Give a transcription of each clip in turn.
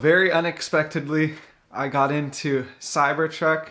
Very unexpectedly, I got into Cybertruck.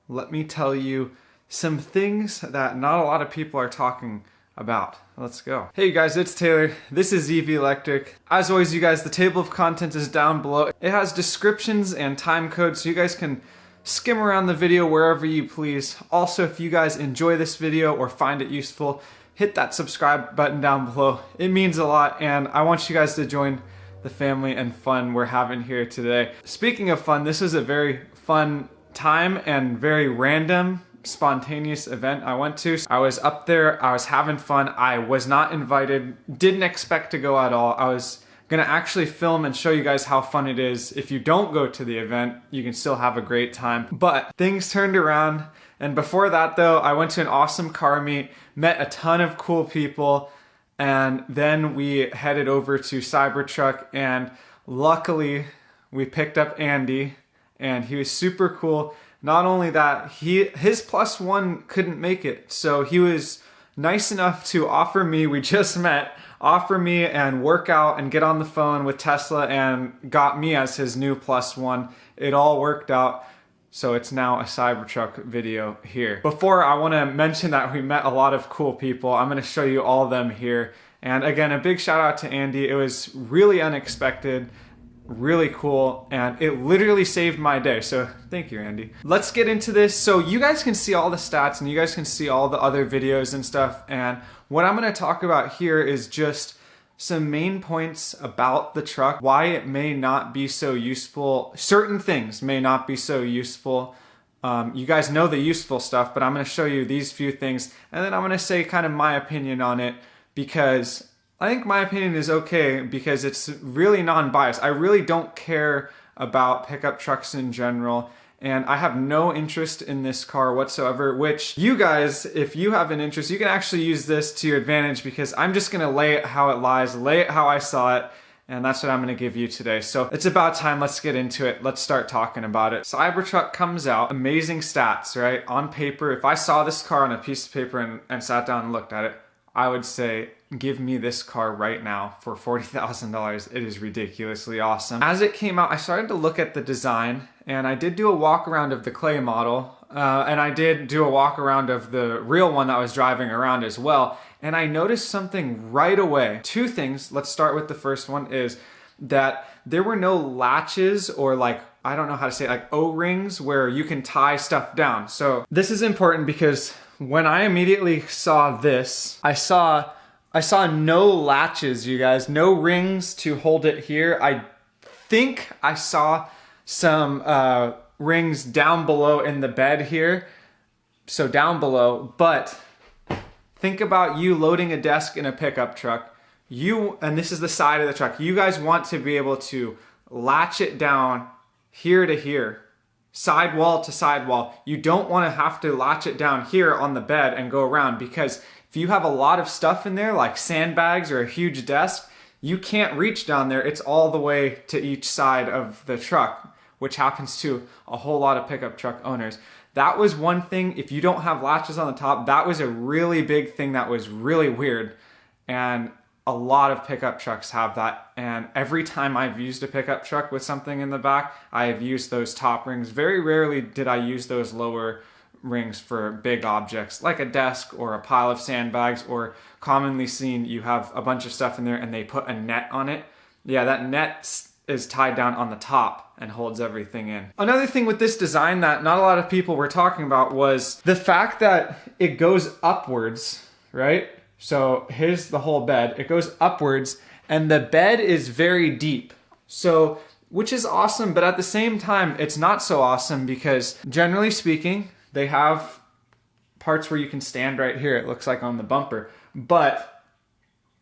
Let me tell you some things that not a lot of people are talking about. Let's go. Hey you guys, it's Taylor. This is EV Electric. As always, you guys, the table of contents is down below. It has descriptions and time codes so you guys can skim around the video wherever you please. Also, if you guys enjoy this video or find it useful, hit that subscribe button down below. It means a lot, and I want you guys to join the family and fun we're having here today. Speaking of fun, this was a very fun time and very random, spontaneous event I went to. I was up there, I was having fun, I was not invited, didn't expect to go at all. I was gonna actually film and show you guys how fun it is. If you don't go to the event, you can still have a great time. But things turned around, and before that though, I went to an awesome car meet, met a ton of cool people, and then we headed over to Cybertruck, and luckily we picked up Andy, and he was super cool. Not only that, his plus one couldn't make it, so he was nice enough to offer me, we just met, offer me and work out and get on the phone with Tesla and got me as his new plus one. It all worked out. So it's now a Cybertruck video here. Before, I want to mention that we met a lot of cool people. I'm going to show you all of them here. And again, a big shout out to Andy. It was really unexpected, really cool, and it literally saved my day. So thank you, Andy. Let's get into this. So you guys can see all the stats and you guys can see all the other videos and stuff. And what I'm going to talk about here is just some main points about the truck, why it may not be so useful. Certain things may not be so useful. You guys know the useful stuff, but I'm going to show you these few things, and then I'm going to say kind of my opinion on it, because I think my opinion is okay because it's really non-biased. I really don't care about pickup trucks in general, and I have no interest in this car whatsoever, which you guys, if you have an interest, you can actually use this to your advantage, because I'm just gonna lay it how it lies, lay it how I saw it, and that's what I'm gonna give you today. So it's about time, let's get into it. Let's start talking about it. Cybertruck comes out, amazing stats, right? On paper, if I saw this car on a piece of paper and sat down and looked at it, I would say, give me this car right now for $40,000. It is ridiculously awesome. As it came out, I started to look at the design, and I did do a walk around of the clay model, and I did do a walk around of the real one that I was driving around as well, and I noticed something right away. Two things. Let's start with the first one, is that there were no latches or I don't know how to say it, like O-rings where you can tie stuff down. So this is important because when I immediately saw this, I saw no latches, you guys, no rings to hold it here. I think I saw some rings down below in the bed here, so down below, but think about you loading a desk in a pickup truck. And this is the side of the truck, you guys want to be able to latch it down here to here, sidewall to sidewall. You don't want to have to latch it down here on the bed and go around, because if you have a lot of stuff in there, like sandbags or a huge desk, you can't reach down there. It's all the way to each side of the truck, which happens to a whole lot of pickup truck owners. That was one thing. If you don't have latches on the top, that was a really big thing that was really weird. And a lot of pickup trucks have that. And every time I've used a pickup truck with something in the back, I have used those top rings. Very rarely did I use those lower rings for big objects like a desk or a pile of sandbags, or commonly seen, you have a bunch of stuff in there and they put a net on it. Yeah, that net is tied down on the top and holds everything in. Another thing with this design that not a lot of people were talking about was the fact that it goes upwards, right? So here's the whole bed. It goes upwards, and the bed is very deep. So, which is awesome, but at the same time, it's not so awesome, because generally speaking, they have parts where you can stand right here, it looks like on the bumper. But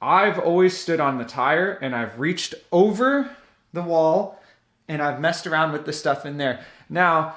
I've always stood on the tire, and I've reached over the wall, and I've messed around with the stuff in there. Now,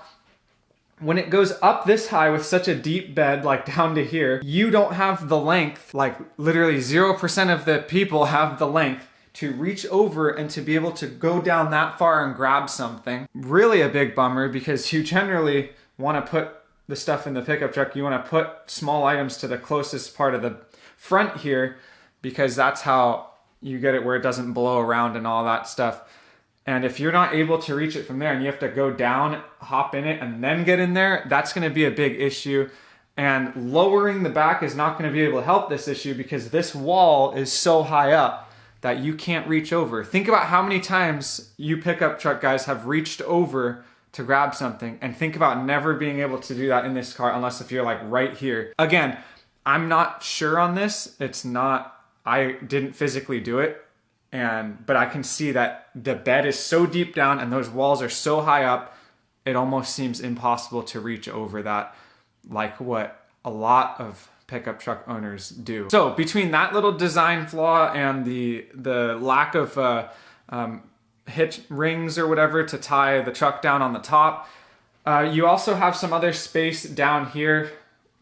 when it goes up this high with such a deep bed, like down to here, you don't have the length, like literally 0% of the people have the length to reach over and to be able to go down that far and grab something. Really a big bummer, because you generally want to put the stuff in the pickup truck, you want to put small items to the closest part of the front here, because that's how you get it where it doesn't blow around and all that stuff. And if you're not able to reach it from there and you have to go down, hop in it, and then get in there, that's going to be a big issue. And lowering the back is not going to be able to help this issue because this wall is so high up that you can't reach over. Think about how many times you pickup truck guys have reached over to grab something, and think about never being able to do that in this car unless if you're like right here. Again, I'm not sure on this. I didn't physically do it, but I can see that the bed is so deep down and those walls are so high up, it almost seems impossible to reach over that, like what a lot of pickup truck owners do. So between that little design flaw and the lack of hitch rings or whatever to tie the truck down on the top, you also have some other space down here,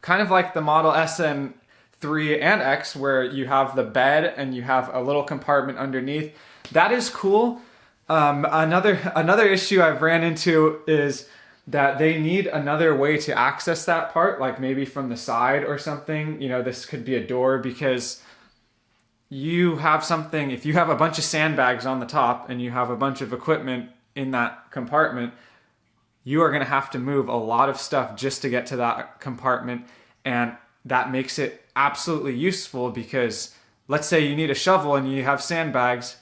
kind of like the Model S and 3 and X, where you have the bed and you have a little compartment underneath. That is cool. Another issue I've ran into is that they need another way to access that part, like maybe from the side or something. You know, this could be a door, because you have something, if you have a bunch of sandbags on the top and you have a bunch of equipment in that compartment, you are going to have to move a lot of stuff just to get to that compartment. And that makes it absolutely useful, because let's say you need a shovel and you have sandbags,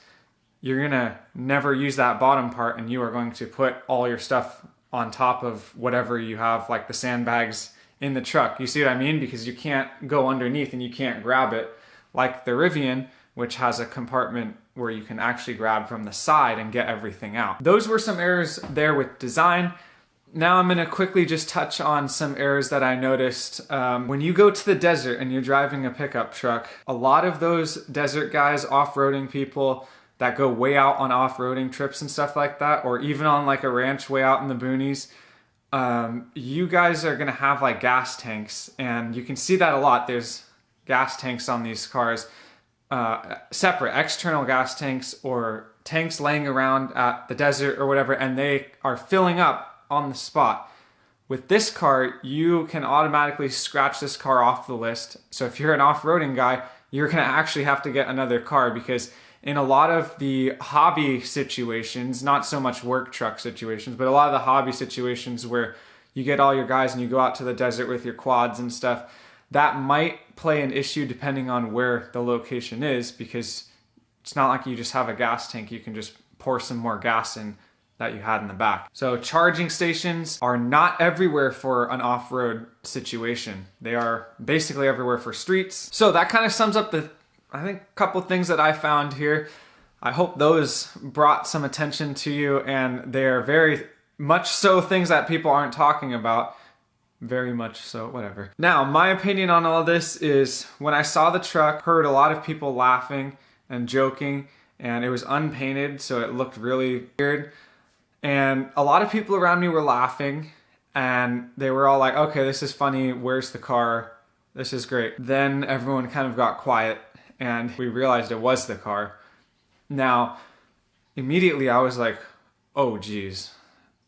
you're going to never use that bottom part and you are going to put all your stuff on top of whatever you have, like the sandbags in the truck. You see what I mean? Because you can't go underneath and you can't grab it like the Rivian, which has a compartment where you can actually grab from the side and get everything out. Those were some errors there with design. Now I'm going to quickly just touch on some errors that I noticed. When you go to the desert and you're driving a pickup truck, a lot of those desert guys, off-roading people that go way out on off-roading trips and stuff like that, or even on like a ranch way out in the boonies, you guys are going to have like gas tanks, and you can see that a lot. There's gas tanks on these cars, separate external gas tanks or tanks laying around at the desert or whatever, and they are filling up on the spot. With this car, you can automatically scratch this car off the list. So if you're an off-roading guy, you're going to actually have to get another car, because in a lot of the hobby situations, not so much work truck situations, but a lot of the hobby situations where you get all your guys and you go out to the desert with your quads and stuff, that might play an issue depending on where the location is, because it's not like you just have a gas tank. You can just pour some more gas in that you had in the back. So charging stations are not everywhere for an off-road situation. They are basically everywhere for streets. So that kind of sums up I think a couple things that I found here. I hope those brought some attention to you, and they're very much so things that people aren't talking about. Very much so, whatever. Now, my opinion on all this is, when I saw the truck, heard a lot of people laughing and joking, and it was unpainted, so it looked really weird. And a lot of people around me were laughing, and they were all like, okay, this is funny, where's the car? This is great. Then everyone kind of got quiet, and we realized it was the car. Now, immediately I was like, oh geez,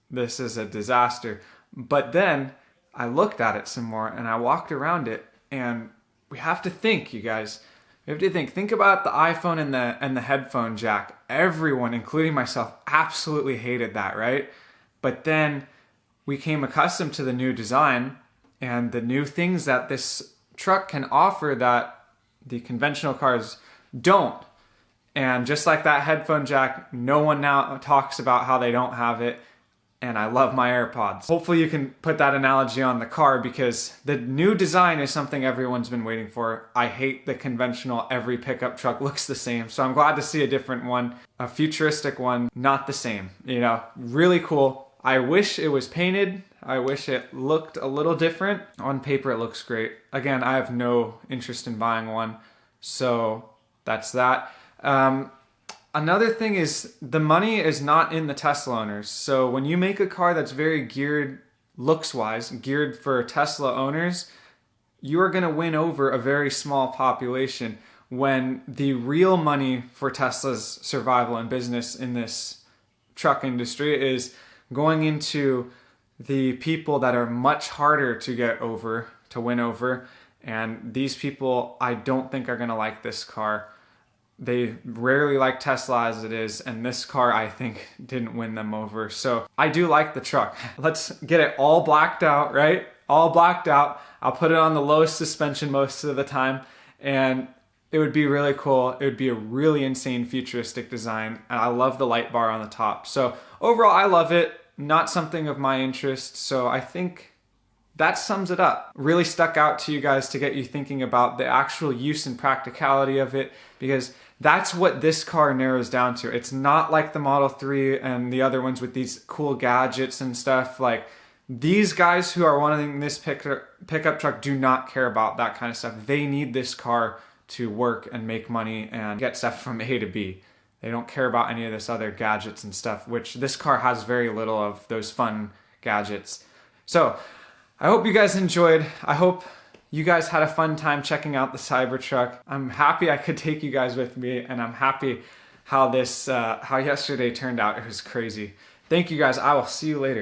this is a disaster. But then I looked at it some more and I walked around it, and we have to think, you guys. We have to think about the iPhone and the headphone jack. Everyone, including myself, absolutely hated that, right? But then we came accustomed to the new design and the new things that this truck can offer that the conventional cars don't. And just like that headphone jack, no one now talks about how they don't have it. And I love my AirPods. Hopefully you can put that analogy on the car, because the new design is something everyone's been waiting for. I hate the conventional, every pickup truck looks the same. So I'm glad to see a different one, a futuristic one, not the same. You know, really cool. I wish it was painted. I wish it looked a little different. On paper, it looks great. Again, I have no interest in buying one. So that's that. Another thing is, the money is not in the Tesla owners. So when you make a car that's very geared, looks-wise, geared for Tesla owners, you are going to win over a very small population, when the real money for Tesla's survival and business in this truck industry is going into the people that are much harder to get over, to win over. And these people, I don't think, are going to like this car. They rarely like Tesla as it is, and this car, I think, didn't win them over. So I do like the truck. Let's get it all blacked out, right? All blacked out. I'll put it on the lowest suspension most of the time, and it would be really cool. It would be a really insane futuristic design, and I love the light bar on the top. So overall, I love it. Not something of my interest, so I think that sums it up. Really stuck out to you guys to get you thinking about the actual use and practicality of it, because that's what this car narrows down to. It's not like the Model 3 and the other ones with these cool gadgets and stuff. Like, these guys who are wanting this pickup truck do not care about that kind of stuff. They need this car to work and make money and get stuff from A to B. They don't care about any of this other gadgets and stuff, which this car has very little of those fun gadgets. So I hope you guys enjoyed. I hope you guys had a fun time checking out the Cybertruck. I'm happy I could take you guys with me, and I'm happy how yesterday turned out. It was crazy. Thank you guys. I will see you later.